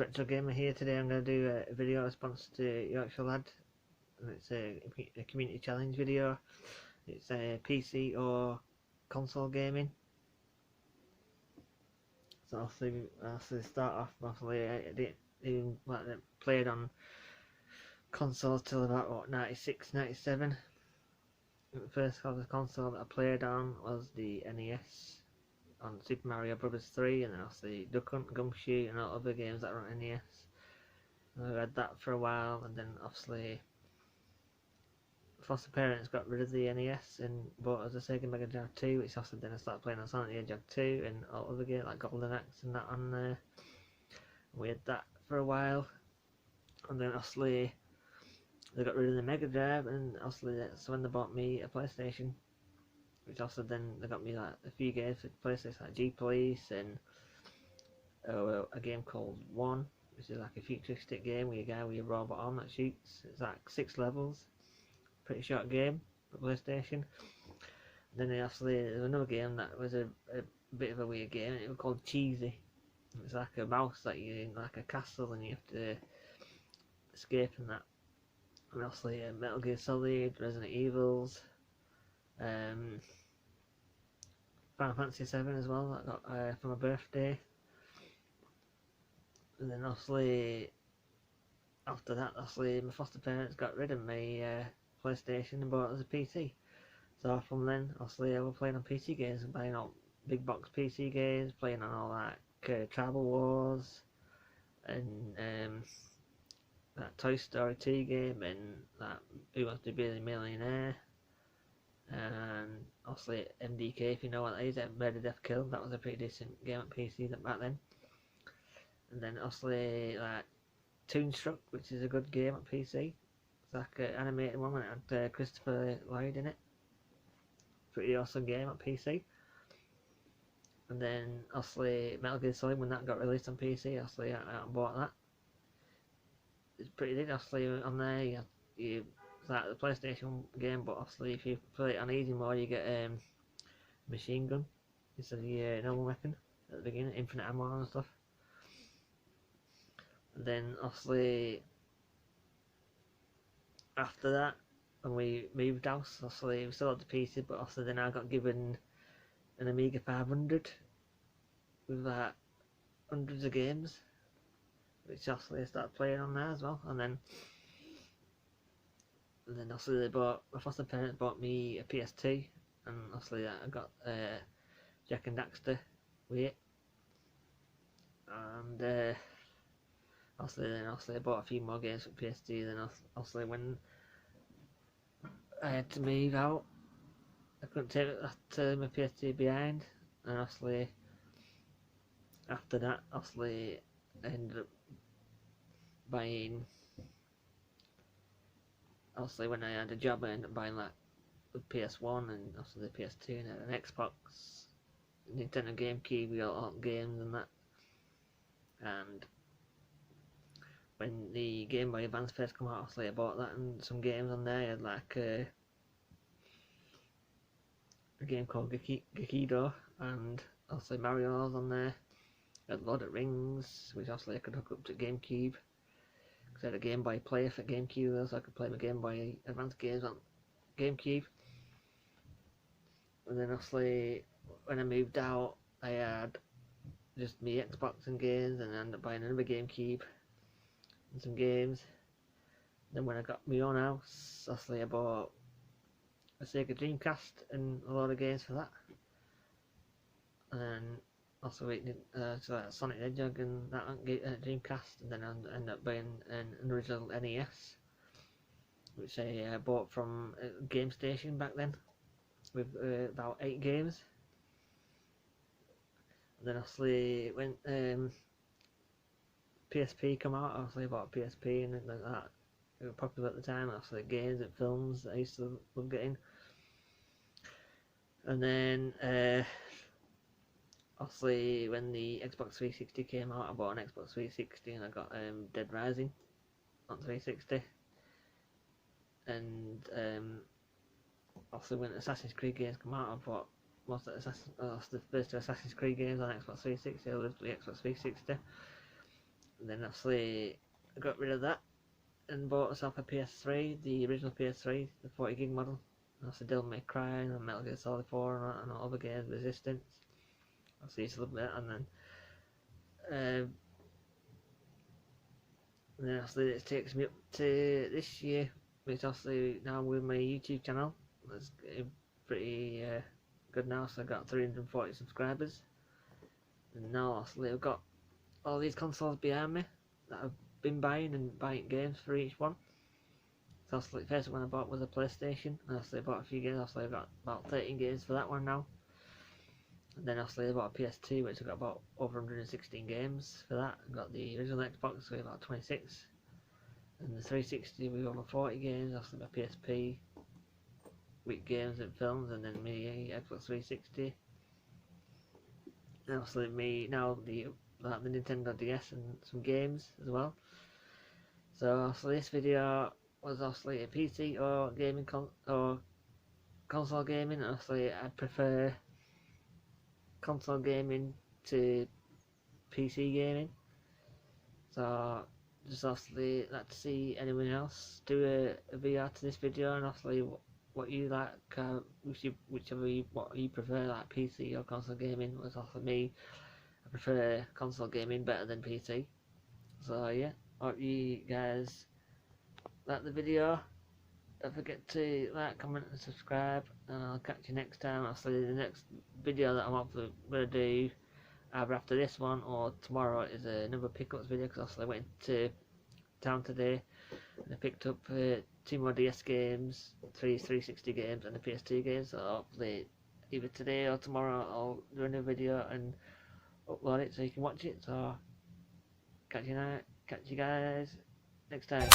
Retro Gamer here. Today I'm going to do a video response to Yorkshire Lad. And it's a community challenge video. It's a PC or console gaming. So obviously start off, I didn't played on consoles till about what, 96, 97. The first console that I played on was the NES on Super Mario Brothers 3, and then obviously Duck Hunt, Gumshoe and all other games that were on NES. I had that for a while, and then obviously foster parents got rid of the NES and bought us a Sega Mega Drive 2, which obviously then I started playing on Sonic the Hedgehog 2 and all other games like Golden Axe and that on there. We had that for a while, and then obviously they got rid of the Mega Drive, and obviously that's when they bought me a PlayStation, which also then they got me like a few games for PlayStation like G-Police and a game called One, which is like a futuristic game with a guy with a robot arm that shoots. It's like 6 levels, pretty short game for PlayStation. And then obviously there's another game that was a bit of a weird game, and it was called Cheesy. It's like a mouse that you're in like a castle and you have to escape and that. And obviously Metal Gear Solid, Resident Evils, Final Fantasy 7 as well, that I got for my birthday. And then obviously after that, obviously my foster parents got rid of my PlayStation and bought us a PC. So from then, obviously I was playing on PC games and buying all big box PC games, playing on all that Tribal Wars and that Toy Story 2 game and that Who Wants to Be a Millionaire, and obviously MDK, if you know what that is, Murder Death Kill. That was a pretty decent game on PC back then. And then obviously like Toonstruck, which is a good game on PC. It's like an animated one, and it had Christopher Lloyd in it. Pretty awesome game on PC. And then obviously Metal Gear Solid, when that got released on PC, obviously I bought that. It's pretty good. Obviously on there you it's like the PlayStation game, but obviously if you play it on easy mode you get a machine gun instead of your normal weapon at the beginning, infinite ammo and stuff. And then obviously after that, when we moved house, obviously we still had the PC, but obviously then I got given an Amiga 500 with like hundreds of games, which obviously I started playing on there as well. And then obviously my foster parents bought me a PS2, and obviously I got Jack and Daxter with it. And obviously I bought a few more games for PS2. Then obviously when I had to move out, I couldn't take my PS2 behind, and obviously after that, obviously I ended up buying. Obviously when I had a job, I ended up buying like the PS1 and also the PS2 and an Xbox, Nintendo GameCube. We got all games and that. And when the Game Boy Advance first came out, obviously I bought that and some games on there. I had like a game called Gekido, and obviously Mario's on there. I had Lord of the Rings, which obviously I could hook up to GameCube, because I had a Game Boy player for GameCube, so I could play my Game Boy Advance games on GameCube. And then obviously when I moved out, I had just me Xbox and games, and I ended up buying another GameCube and some games. Then when I got my own house, obviously I bought a Sega Dreamcast and a lot of games for that. And then also so like Sonic the Hedgehog and that Dreamcast, and then I ended up buying an original NES, which I bought from a game station back then, with about 8 games. And then obviously when PSP come out, obviously I bought a PSP and like that. It was popular at the time. Obviously games and films that I used to love getting. And then obviously when the Xbox 360 came out, I bought an Xbox 360 and I got Dead Rising on 360. And obviously when Assassin's Creed games come out, I bought most of the first 2 Assassin's Creed games on Xbox 360. I lived with the Xbox 360. And then obviously I got rid of that and bought myself a PS3, the original PS3, the 40 gig model. Obviously Devil May Cry and Metal Gear Solid 4 and all other games, Resistance. Obviously used to love that, and then obviously it takes me up to this year, which obviously now with my YouTube channel, it's getting pretty good now, so I got 340 subscribers. And now obviously I've got all these consoles behind me that I've been buying and buying games for each one. So obviously the first one I bought was a PlayStation, and obviously I bought a few games. Obviously I got about 13 games for that one now. And then obviously I bought a PS2, which I got about over 116 games for that. I got the original Xbox with about 26, and the 360 with over 40 games. Obviously my PSP with games and films, and then my Xbox 360. And obviously me now the Nintendo DS and some games as well. So obviously this video was obviously a PC or gaming or console gaming. Obviously I prefer console gaming to PC gaming. So just obviously like to see anyone else do a VR to this video, and obviously what you like, whichever what you prefer, like PC or console gaming. Was also me, I prefer console gaming better than PC. So yeah, hope you guys like the video. Don't forget to like, comment and subscribe, and I'll catch you next time. Obviously the next video that I'm going to do either after this one or tomorrow is another pickups video, because obviously I went to town today and I picked up 2 more DS games, 360 games and a PS2 game. So hopefully either today or tomorrow I'll do another video and upload it so you can watch it. So catch you guys next time.